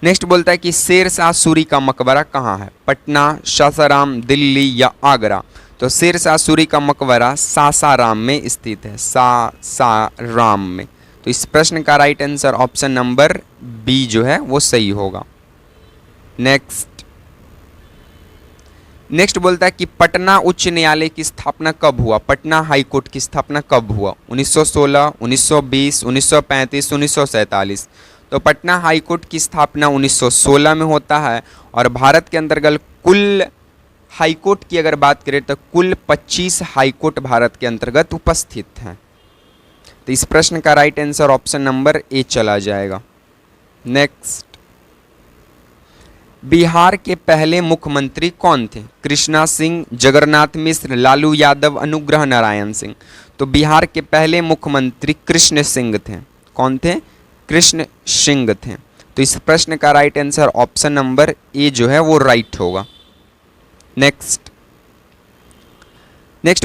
[SPEAKER 1] नेक्स्ट बोलता है कि शेरशाह सूरी का मकबरा कहाँ है? पटना, सासाराम, दिल्ली या आगरा। तो शेरशाह सूरी का मकबरा सासाराम में स्थित है, सासाराम में। तो इस प्रश्न का right answer option number B जो है वो सही होगा। नेक्स्ट बोलता है कि पटना उच्च न्यायालय की स्थापना कब हुआ? पटना हाई कोर्ट की स्थापना कब हुआ? 1916, 1920, 1935, 1947। तो पटना हाई कोर्ट की स्थापना 1916 में होता है और भारत के अंतर्गत कुल हाई कोर्ट की अगर बात करें तो कुल 25 हाई कोर्ट भारत के अंतर्गत उपस्थित हैं। तो इस प्रश्न का राइट आंसर ऑप्शन नंबर ए चला जाएगा। नेक्स्ट, बिहार के पहले मुख्यमंत्री कौन थे? कृष्णा सिंह, जगन्नाथ मिश्र, लालू यादव, अनुग्रह नारायण सिंह। तो बिहार के पहले मुख्यमंत्री कृष्ण सिंह थे। कौन थे? कृष्ण सिंह थे। तो इस प्रश्न का राइट आंसर ऑप्शन नंबर ए जो है वो राइट होगा। नेक्स्ट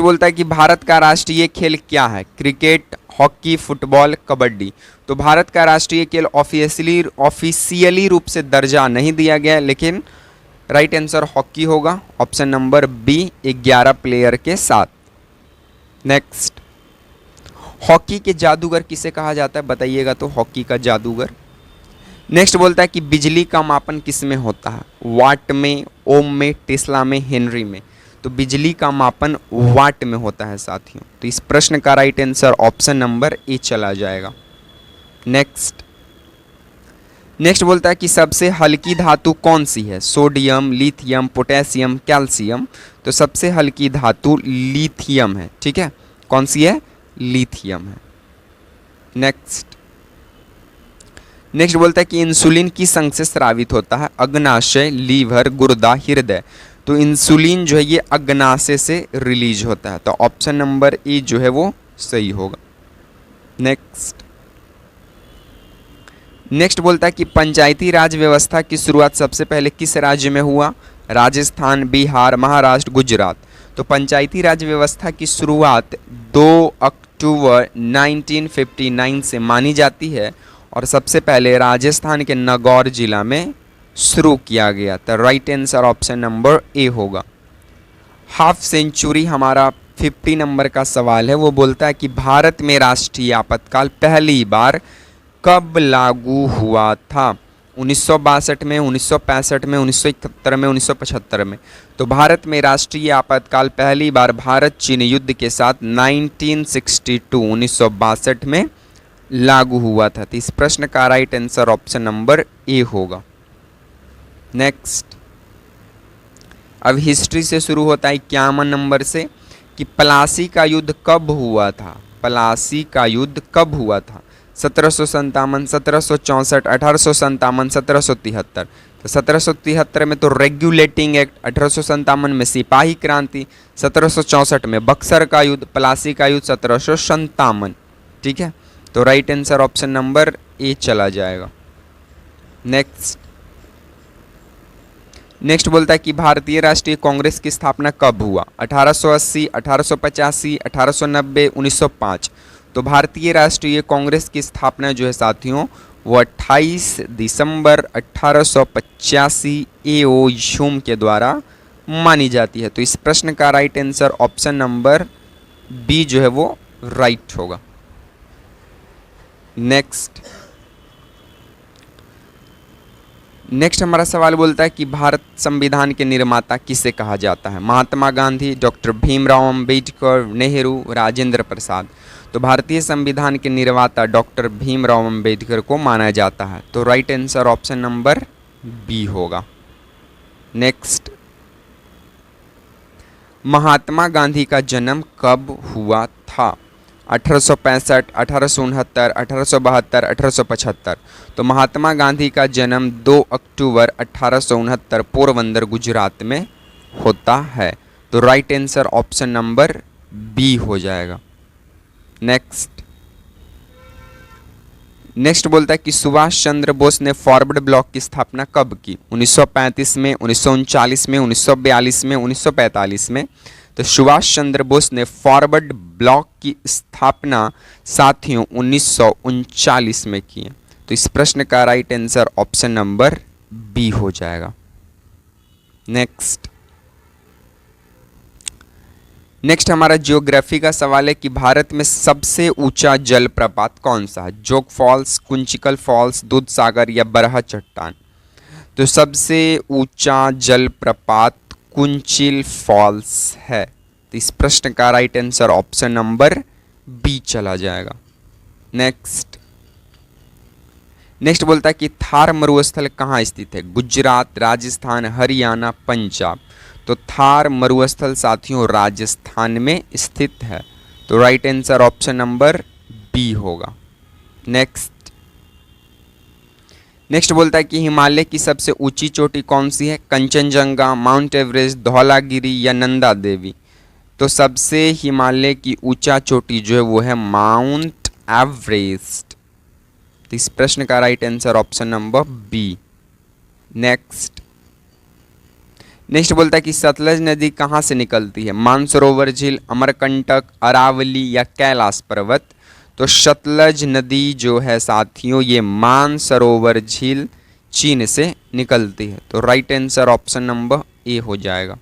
[SPEAKER 1] बोलता है कि भारत का राष्ट्रीय खेल क्या है? Cricket, hockey, football, kabaddi. तो भारत का राष्ट्रीय खेल ऑफिशियली रूप से दर्जा नहीं दिया गया, लेकिन राइट आंसर हॉकी होगा, ऑप्शन नंबर बी, 11 प्लेयर के साथ। नेक्स्ट, हॉकी के जादूगर किसे कहा जाता है? बताइएगा तो हॉकी का जादूगर। नेक्स्ट बोलता है कि बिजली का मापन किस में होता है? वाट में, ओम में, टेस्ला में, हेनरी में। तो बिजली का मापन वाट में होता है साथियों। तो इस प्रश्न का राइट आंसर ऑप्शन नंबर ए चला जाएगा। नेक्स्ट बोलता है कि सबसे हल्की धातु कौन सी है? Sodium, lithium, potassium, calcium. तो सबसे हल्की धातु लिथियम है। ठीक है, कौन सी है? लिथियम है। नेक्स्ट बोलता है कि इंसुलिन किस अंग से स्रावित होता है? अग्नाशय, लीवर, गुर्दा, हृदय। तो इंसुलिन जो है ये अग्नाशय से रिलीज होता है। तो ऑप्शन नंबर ए जो है वो सही होगा। नेक्स्ट बोलता है कि पंचायती राज व्यवस्था की शुरुआत सबसे पहले किस राज्य में हुआ? राजस्थान, बिहार, महाराष्ट्र, गुजरात। तो पंचायती राज व्यवस्था की शुरुआत 2 अक्टूबर 1959 से मानी जाती है और सबसे पहले राजस्थान के नागौर जिला में शुरू किया गया था। Right answer option number A होगा। हाफ सेंचुरी हमारा 50 नंबर का सवाल है। वो बोलता है कि भारत में राष्ट्रीय आपातकाल पहली बार कब लागू हुआ था? 1962 में, 1965 में, 1971 में, 1975 में। तो भारत में राष्ट्रीय आपातकाल पहली बार भारत चीन युद्ध के साथ 1962 में लागू हुआ था। तो इस प्रश्न का right answer option number A होगा। नेक्स्ट, अब हिस्ट्री से शुरू होता है 51 नंबर से कि प्लासी का युद्ध कब हुआ था? प्लासी का युद्ध कब हुआ था? 1757, 1764, 1857, 1773। तो 1773 में तो रेगुलेटिंग एक्ट, 1857 में सिपाही क्रांति, 1764 में बक्सर का युद्ध, प्लासी का युद्ध 1757। ठीक है, तो राइट आंसर ऑप्शन नंबर ए चला जाएगा। नेक्स्ट बोलता है कि भारतीय राष्ट्रीय कांग्रेस की स्थापना कब हुआ? 1880, 1885, 1890, 1905। तो भारतीय राष्ट्रीय कांग्रेस की स्थापना जो है साथियों वो 28 दिसंबर 1885 एओ ह्यूम के द्वारा मानी जाती है। तो इस प्रश्न का right answer option number B जो है वो राइट होगा। नेक्स्ट हमारा सवाल बोलता है कि भारत संविधान के निर्माता किसे कहा जाता है? महात्मा गांधी, डॉक्टर भीमराव अंबेडकर, नेहरू, राजेंद्र प्रसाद। तो भारतीय संविधान के निर्माता डॉक्टर भीमराव अंबेडकर को माना जाता है। तो right answer option number B होगा। नेक्स्ट, महात्मा गांधी का जन्म कब हुआ था? 1865, 1869, 1872, 1875। तो महात्मा गांधी का जन्म 2 अक्टूबर 1869 पोरबंदर गुजरात में होता है। तो right answer option number B हो जाएगा। नेक्स्ट बोलता है कि सुभाष चंद्र बोस ने फॉरवर्ड ब्लॉक की स्थापना कब की? 1935 में, 1939 में, 1942 में, 1945 में। तो सुभाष चंद्र बोस ने फॉरवर्ड ब्लॉक की स्थापना साथियों 1939 में की है। तो इस प्रश्न का right answer option number B हो जाएगा। नेक्स्ट हमारा ज्योग्राफी का सवाल है कि भारत में सबसे ऊंचा जलप्रपात कौन सा है? जोग फॉल्स, कुंचिकल फॉल्स, दूध सागर या बरहा चट्टान। तो सबसे ऊंचा जलप्रपात कुंचिल फॉल्स है। तो इस प्रश्न का right answer option number B चला जाएगा। नेक्स्ट बोलता है कि थार मरुस्थल कहाँ स्थित है? गुजरात, राजस्थान, हरियाणा, पंजाब। तो थार मरुस्थल साथियों राजस्थान में स्थित है। तो right answer option number B होगा। नेक्स्ट बोलता है कि हिमालय की सबसे ऊंची चोटी कौन सी है? कंचनजंगा, माउंट एवरेस्ट, धौलागिरी या नंदा देवी। तो सबसे हिमालय की ऊंचा चोटी जो है वो है माउंट एवरेस्ट। तो इस प्रश्न का right answer option number B. Next बोलता है कि सतलज नदी कहाँ से निकलती है? मानसरोवर झील, अमरकंटक, अरावली या कैलाश पर्वत। तो सतलज नदी जो है साथियों ये मानसरोवर झील चीन से निकलती है। तो राइट आंसर ऑप्शन नंबर ए हो जाएगा।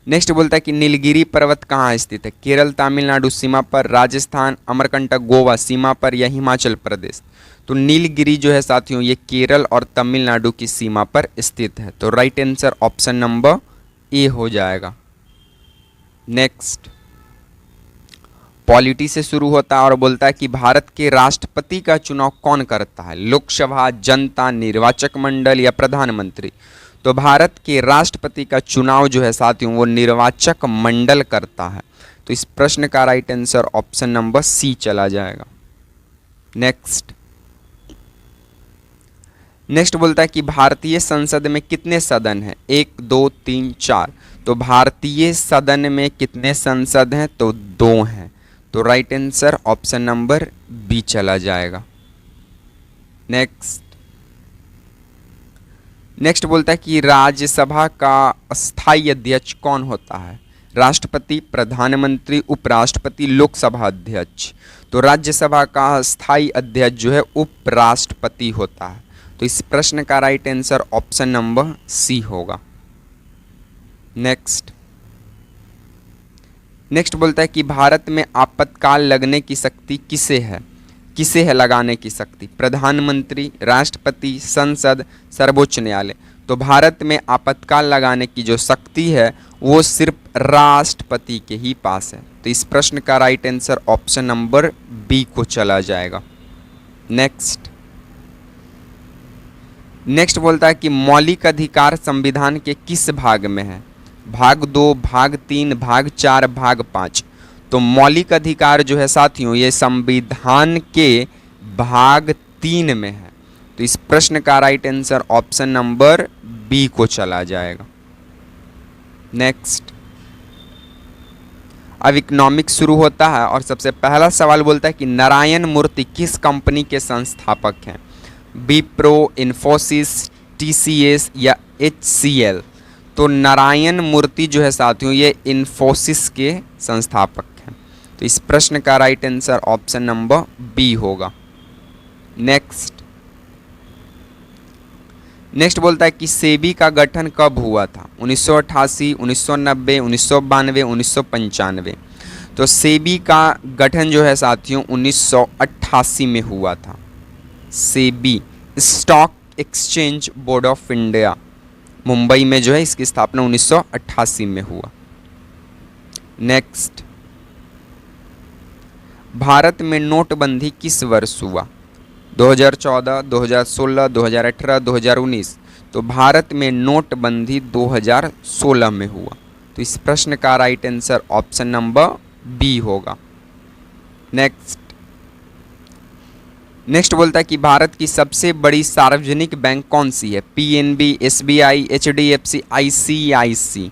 [SPEAKER 1] नेक्स्ट बोलता है कि नीलगिरी पर्वत कहाँ स्थित है? केरल, तमिलनाडु सीमा पर, राजस्थान, अमरकंटक, गोवा सीमा पर या हिमाचल प्रदेश। तो नीलगिरी जो है साथियों ये केरल और तमिलनाडु की सीमा पर स्थित है। तो राइट आंसर ऑप्शन नंबर ए हो जाएगा। पॉलिटी से शुरू होता है और बोलता है कि भारत के राष्ट्रपति का चुनाव कौन करता है? लोकसभा, जनता, निर्वाचक मंडल या प्रधानमंत्री। तो भारत के राष्ट्रपति का चुनाव जो है साथियों वो निर्वाचक मंडल करता है। तो इस प्रश्न का right answer option number C चला जाएगा। नेक्स्ट बोलता है कि भारतीय संसद में कितने सदन हैं? 1, 2, 3, 4। तो भारतीय सदन में कितने संसद हैं? तो 2 हैं। तो right answer option number B चला जाएगा। नेक्स्ट बोलता है कि राज्यसभा का स्थायी अध्यक्ष कौन होता है? राष्ट्रपति, प्रधानमंत्री, उपराष्ट्रपति, लोकसभा अध्यक्ष। तो राज्यसभा का स्थायी अध्यक्ष जो है उपराष्ट्रपति होता है। तो इस प्रश्न का right answer option number C होगा। नेक्स्ट बोलता है कि भारत में आपातकाल लगने की शक्ति किसे है? किसे है लगाने की शक्ति? प्रधानमंत्री, राष्ट्रपति, संसद, सर्वोच्च न्यायालय। तो भारत में आपातकाल लगाने की जो शक्ति है वो सिर्फ राष्ट्रपति के ही पास है। तो इस प्रश्न का right answer option number B को चला जाएगा। नेक्स्ट बोलता है कि मौलिक अधिकार संविधान के किस भाग में है? भाग 2, भाग 3, भाग 4, भाग 5। तो मौलिक अधिकार जो है साथियों ये संविधान के भाग 3 में है। तो इस प्रश्न का right answer option number B को चला जाएगा। अब इकोनॉमिक्स शुरू होता है और सबसे पहला सवाल बोलता है कि नारायण मूर्ति किस कंपनी के संस्थापक हैं? विप्रो, इन्फोसिस, टीसीएस या एचसीएल। तो नारायण मूर्ति जो है साथियों ये इन्फोसिस के संस्थापक हैं। तो इस प्रश्न का right answer option number B होगा। नेक्स्ट बोलता है कि सेबी का गठन कब हुआ था? 1988, 1990, 1992, 1995। तो सेबी का गठन जो है साथियों 1988 में हुआ था। SEBI stock exchange board of India Mumbai में जो है इसकी स्थापना 1988 में हुआ। नेक्स्ट, भारत में नोटबंदी किस वर्ष हुआ? 2014, 2016, 2018, 2019। तो भारत में नोटबंदी 2016 में हुआ। तो तो इस प्रश्न का right answer option number B होगा। नेक्स्ट बोलता है कि भारत की सबसे बड़ी सार्वजनिक बैंक कौन सी है? PNB, SBI, HDFC, ICIC.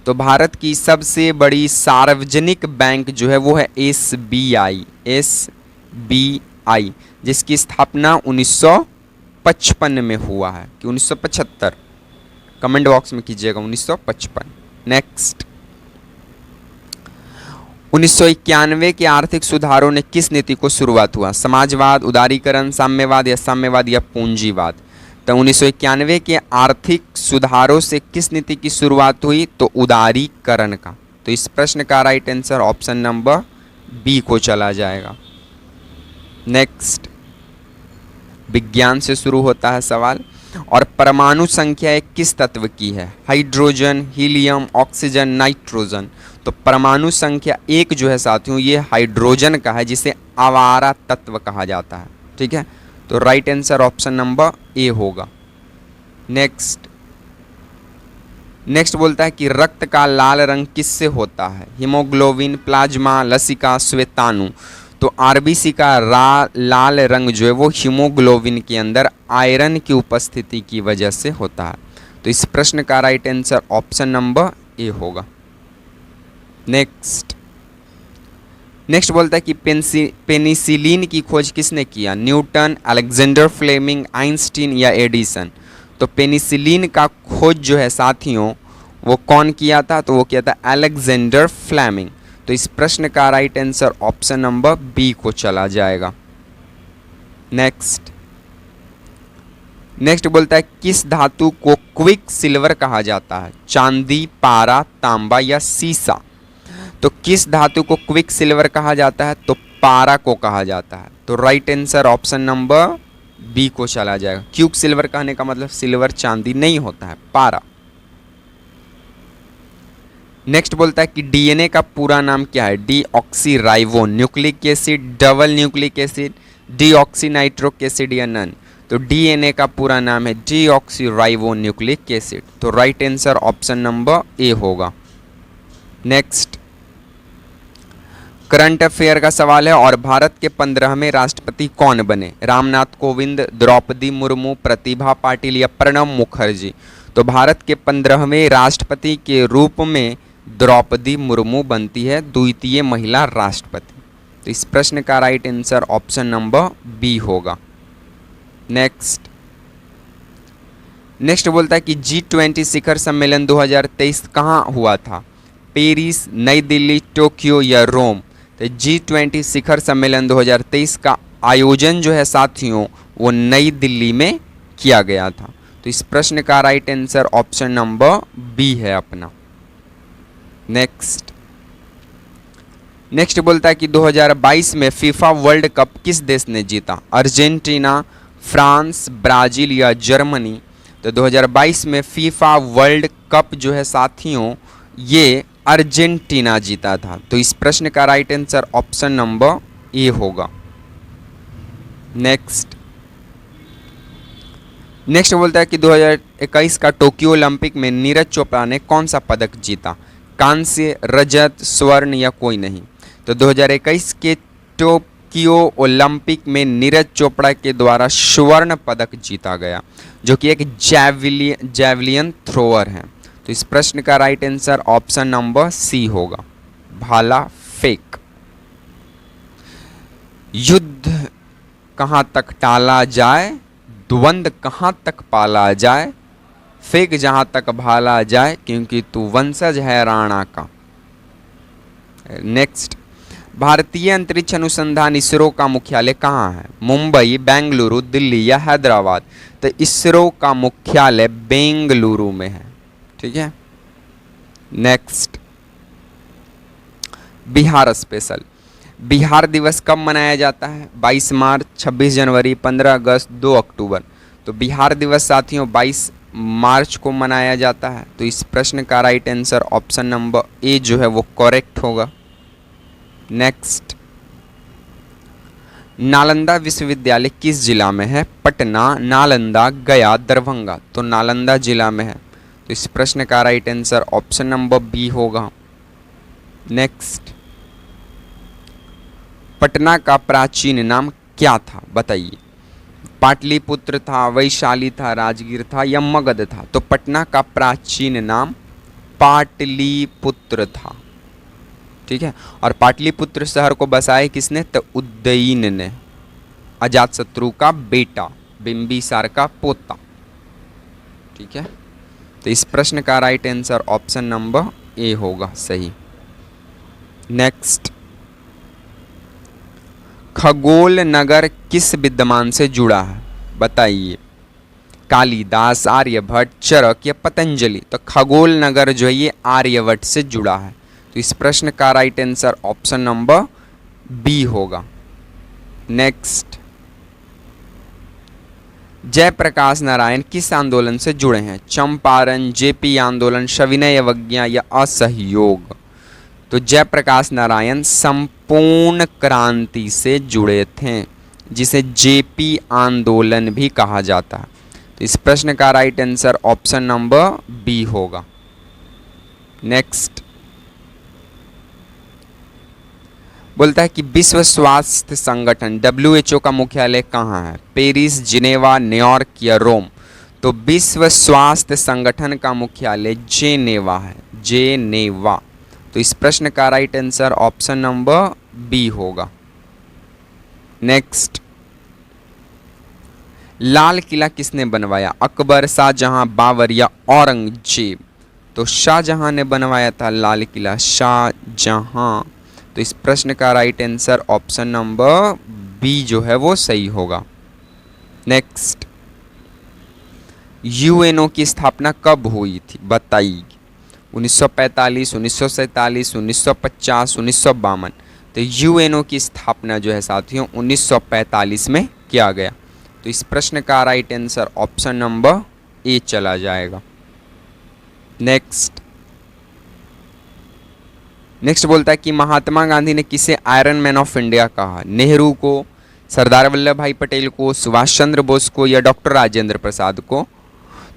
[SPEAKER 1] तो भारत की सबसे बड़ी सार्वजनिक बैंक जो है वो है एसबीआई, एसबीआई, जिसकी स्थापना 1955 में हुआ है कि 1975? कमेंट बॉक्स में कीजिएगा 1955। नेक्स्ट, 1991 के आर्थिक सुधारों ने किस नीति को शुरुआत हुआ? समाजवाद, उदारीकरण, साम्यवाद या पूंजीवाद? तो 1991 के आर्थिक सुधारों से किस नीति की शुरुआत हुई? तो उदारीकरण का। तो इस प्रश्न का right answer option number B को चला जाएगा। नेक्स्ट, विज्ञान से शुरू होता है सवाल। और परमाणु संख्या एक किस तत्व की है? Hydrogen, helium, oxygen, nitrogen? तो परमाणु संख्या एक जो है साथियों ये हाइड्रोजन का है, जिसे आवारा तत्व कहा जाता है। ठीक है, तो right answer option number A होगा। नेक्स्ट बोलता है कि रक्त का लाल रंग किससे होता है? हीमोग्लोबिन, प्लाज्मा, लसिका, श्वेताणु? तो आरबीसी का लाल रंग जो है वो हीमोग्लोबिन के अंदर आयरन की उपस्थिति की वजह से होता है। तो इस प्रश्न का right answer option number A होगा। नेक्स्ट बोलता है कि पेनिसिलिन की खोज किसने किया? न्यूटन, अलेक्जेंडर फ्लेमिंग, आइंस्टीन या एडिसन? तो पेनिसिलिन का खोज जो है साथियों वो कौन किया था? तो वो किया था अलेक्जेंडर फ्लेमिंग। तो इस प्रश्न का right answer option number B को चला जाएगा। नेक्स्ट बोलता है किस धातु को क्विक सिल्वर कहा जाता है? चांदी, पारा, तांबा या सीसा? तो किस धातु को क्विक सिल्वर कहा जाता है? तो पारा को कहा जाता है। तो right answer option number B को चला जाएगा। क्विक सिल्वर कहने का मतलब सिल्वर चांदी नहीं होता है, पारा। नेक्स्ट बोलता है कि डीएनए का पूरा नाम क्या है? Deoxyribonucleic acid, double nucleic acid, deoxynitric acid या नन? तो डीएनए का पूरा नाम है डीऑक्सीराइबो न्यूक्लिक एसिड। तो right answer option number A होगा। नेक्स्ट, करंट अफेयर का सवाल है। और भारत के 15वें राष्ट्रपति कौन बने? रामनाथ कोविंद, द्रौपदी मुर्मू, प्रतिभा पाटिल या प्रणब मुखर्जी? तो भारत के 15वें राष्ट्रपति के रूप में द्रौपदी मुर्मू बनती है, द्वितीय महिला राष्ट्रपति। तो इस प्रश्न का right answer option number B होगा। नेक्स्ट बोलता है कि G20 शिखर सम्मेलन 2023 कहाँ हुआ था? पेरिस, नई दिल्ली, टोक्यो या रोम? तो G20 शिखर सम्मेलन 2023 का आयोजन जो है साथियों वो नई दिल्ली में किया गया था। तो इस प्रश्न का right answer option number B है अपना। नेक्स्ट बोलता है कि 2022 में फीफा वर्ल्ड कप किस देश ने जीता? अर्जेंटीना, फ्रांस, ब्राजील या जर्मनी? तो 2022 में फीफा वर्ल्ड कप जो है साथियों ये अर्जेंटीना जीता था। तो इस प्रश्न का right answer option number A होगा। नेक्स्ट बोलता है कि 2021 का टोक्यो ओलंपिक में नीरज चोपड़ा ने कौन सा पदक जीता? कांस्य, रजत, स्वर्ण या कोई नहीं? तो 2021 के टोक्यो ओलंपिक में नीरज चोपड़ा के द्वारा स्वर्ण पदक जीता गया, जो कि एक जैवलिन थ्रोअर है। तो इस प्रश्न का right answer option number C होगा, भाला फेंक। युद्ध कहाँ तक टाला जाए, द्वंद्व कहाँ तक पाला जाए, फेंक जहाँ तक भाला जाए, क्योंकि तू वंशज है राणा का। नेक्स्ट, भारतीय अंतरिक्ष अनुसंधान इसरो का मुख्यालय कहाँ है? मुंबई, बेंगलुरु, दिल्ली या हैदराबाद? तो इसरो का मुख्यालय बेंगलुरु में है। ठीक है। Next, Bihar special. बिहार दिवस कब मनाया जाता है? 22 मार्च, 26 जनवरी, 15 अगस्त, 2 अक्टूबर? तो बिहार दिवस साथियों 22 मार्च को मनाया जाता है। तो इस प्रश्न का राइट आंसर ऑप्शन नंबर ए जो है वो करेक्ट होगा। नेक्स्ट, नालंदा विश्वविद्यालय किस जिला में है? पटना, नालंदा, गया, दरभंगा? तो नालंदा जिला में है। तो इस प्रश्न का right answer option number B होगा। नेक्स्ट, पटना का प्राचीन नाम क्या था, बताइए। पाटलिपुत्र था, वैशाली था, राजगीर था या मगध था। तो पटना का प्राचीन नाम पाटलिपुत्र था। ठीक है, और पाटलिपुत्र शहर को बसाया किसने, तो उदयन ने, अजातशत्रु का बेटा, बिंबिसार का पोता। ठीक है, तो इस प्रश्न का right answer option number A होगा सही। नेक्स्ट, खगोल नगर किस विद्वान से जुड़ा है, बताइए। कालिदास, आर्यभट्ट, चरक या पतंजलि। तो खगोल नगर जो है ये आर्यभट्ट से जुड़ा है। तो इस प्रश्न का right answer option number B होगा। नेक्स्ट, जयप्रकाश नारायण किस आंदोलन से जुड़े हैं, चंपारण, जेपी आंदोलन, सविनय अवज्ञा या असहयोग। तो जयप्रकाश नारायण संपूर्ण क्रांति से जुड़े थे, जिसे जेपी आंदोलन भी कहा जाता है। तो इस प्रश्न का right answer option number B होगा। नेक्स्ट, बोलता है कि विश्व स्वास्थ्य संगठन WHO का मुख्यालय कहाँ है, पेरिस, जिनेवा, न्यूयॉर्क या रोम। तो विश्व स्वास्थ्य संगठन का मुख्यालय जेनेवा है, जेनेवा। तो इस प्रश्न का right answer option number B होगा। नेक्स्ट, लाल किला किसने बनवाया, अकबर, शाहजहां, बाबर या औरंगजेब। तो शाहजहां ने बनवाया था लाल किला, शाहजहां। तो इस प्रश्न का right answer option number B जो है वो सही होगा। नेक्स्ट, यूएनओ की स्थापना कब हुई थी, बताइए। 1945, 1947, 1950, 1952। तो यूएनओ की स्थापना जो है साथियों 1945 में किया गया। तो इस प्रश्न का राइट आंसर ऑप्शन नंबर ए चला जाएगा। नेक्स्ट बोलता है कि महात्मा गांधी ने किसे आयरन मैन ऑफ इंडिया कहा, नेहरू को, सरदार वल्लभ भाई पटेल को, सुभाष चंद्र बोस को या डॉक्टर राजेंद्र प्रसाद को।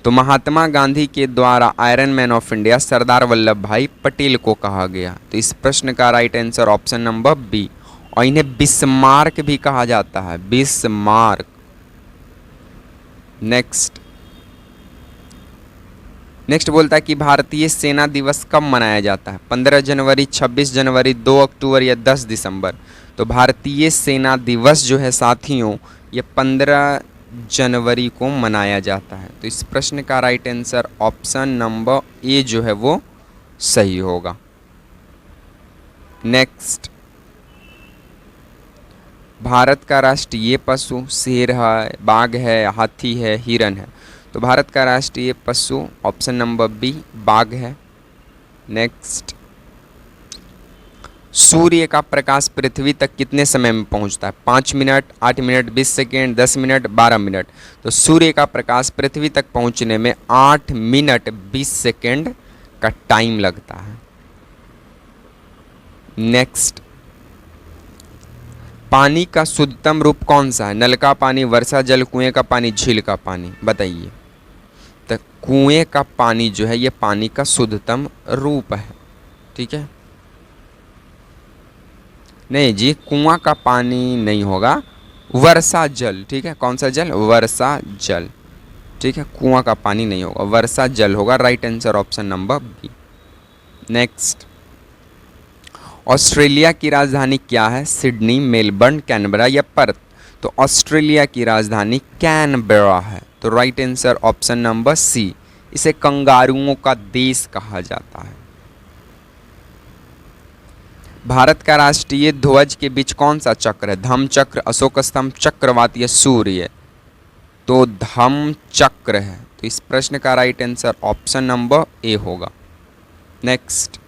[SPEAKER 1] तो महात्मा गांधी के द्वारा iron man of India Sardar Vallabh Bhai Patel को कहा गया। तो इस प्रश्न का right answer option number B, और इन्हें बिस्मार्क भी कहा जाता है, बिस्मार्क। नेक्स्ट बोलता है कि भारतीय सेना दिवस कब मनाया जाता है, 15 जनवरी, 26 जनवरी, 2 अक्टूबर या 10 दिसंबर। तो भारतीय सेना दिवस जो है साथियों ये 15 जनवरी को मनाया जाता है। तो इस प्रश्न का राइट आंसर ऑप्शन नंबर ए जो है वो सही होगा। नेक्स्ट, भारत का राष्ट्रीय पशु शेर है, बाघ है, हाथी है, हिरन है। तो भारत का राष्ट्रीय पशु ऑप्शन नंबर बी बाघ है। नेक्स्ट, सूर्य का प्रकाश पृथ्वी तक कितने समय में पहुंचता है, 5 minute, 8 minute, 20 second, 10 minute, 12 minute. तो सूर्य का प्रकाश पृथ्वी तक पहुंचने में 8 मिनट 20 सेकेंड का टाइम लगता है। नेक्स्ट, पानी का शुद्धतम रूप कौन सा है, नल का पानी, वर्षा जल, कुएं का पानी, झील का पानी, बताइए। तो कुएं का पानी जो है ये पानी का शुद्धतम रूप है। ठीक है, नहीं जी, कुआं का पानी नहीं होगा, वर्षा जल। ठीक है, कौन सा जल, वर्षा जल। ठीक है, कुआं का पानी नहीं होगा, वर्षा जल होगा। Right answer option number B. Next, Australia की राजधानी क्या है, सिडनी, मेलबर्न, कैनबरा या पर्थ। तो ऑस्ट्रेलिया की राजधानी कैनबरा है। तो right answer option number C, इसे कंगारुओं का देश कहा जाता है। भारत का राष्ट्रीय ध्वज के बीच कौन सा चक्र है, धम्म चक्र, अशोक स्तंभ, चक्रवात या सूर्य। तो धम्म चक्र है। तो इस प्रश्न का right answer option number A होगा। नेक्स्ट,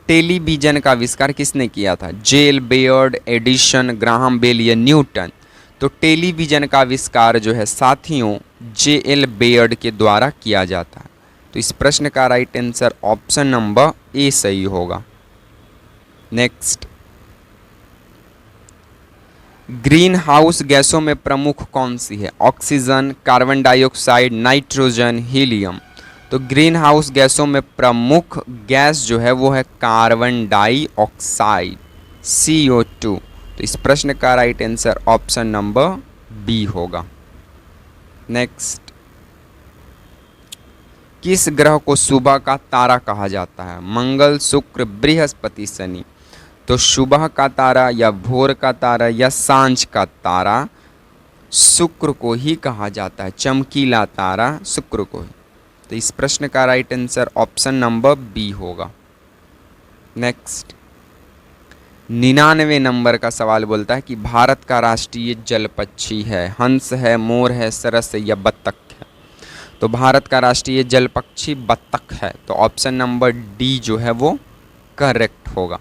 [SPEAKER 1] टेलीविजन का आविष्कार किसने किया था, जेल, बेयर्ड, एडिशन, ग्राहम बेल या न्यूटन। तो टेलीविजन का आविष्कार जो है साथियों JL बेयर्ड के द्वारा किया जाता है। तो इस प्रश्न का राइट आंसर ऑप्शन नंबर ए सही होगा। नेक्स्ट, ग्रीन हाउस गैसों में प्रमुख कौन सी है? Oxygen, carbon dioxide, nitrogen, helium. तो ग्रीन हाउस गैसों में प्रमुख गैस जो है वो है कार्बन डाइऑक्साइड, CO2। तो इस प्रश्न का right answer option number B होगा। नेक्स्ट, किस ग्रह को सुबह का तारा कहा जाता है? मंगल, शुक्र, बृहस्पति, शनि। तो सुबह का तारा या भोर का तारा या सांझ का तारा शुक्र को ही कहा जाता है, चमकीला तारा शुक्र को ही। तो इस प्रश्न का right answer option number B होगा। नेक्स्ट, 99 नंबर का सवाल बोलता है कि भारत का राष्ट्रीय जल पक्षी है, हंस है, मोर है, सरस है या बत्तख है? तो भारत का राष्ट्रीय जल पक्षी बत्तख है। तो ऑप्शन नंबर डी जो है वो करेक्ट होगा।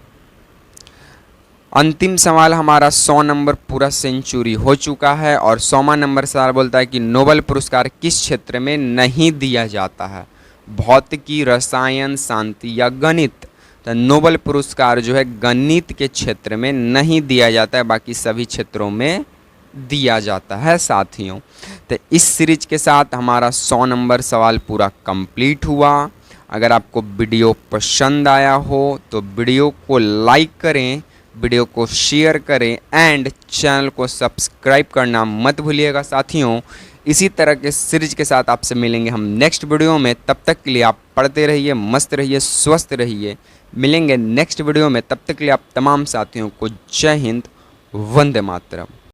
[SPEAKER 1] अंतिम सवाल हमारा 100 नंबर पूरा सेंचुरी हो चुका है और 100वां नंबर सवाल बोलता है कि नोबेल पुरस्कार किस क्षेत्र में नहीं दिया जाता है? भौतिकी, रसायन, शांति या गणित? तो नोबेल पुरस्कार जो है गणित के क्षेत्र में नहीं दिया जाता है, बाकी सभी क्षेत्रों में दिया जाता है साथियों। तो इस सीरीज के साथ हमारा 100 नंबर सवाल पूरा कंप्लीट हुआ। अगर आपको वीडियो पसंद आया हो तो वीडियो को लाइक करें, वीडियो को शेयर करें एंड चैनल को सब्सक्राइब करना मत भूलिएगा साथियों। इसी तरह के सीरीज के साथ आपसे मिलेंगे हम नेक्स्ट वीडियो में। तब तक के लिए आप पढ़ते रहिए, मस्त रहिए, स्वस्थ रहिए। मिलेंगे नेक्स्ट वीडियो में, तब तक के लिए आप तमाम साथियों को जय हिंद, वंदे मातरम।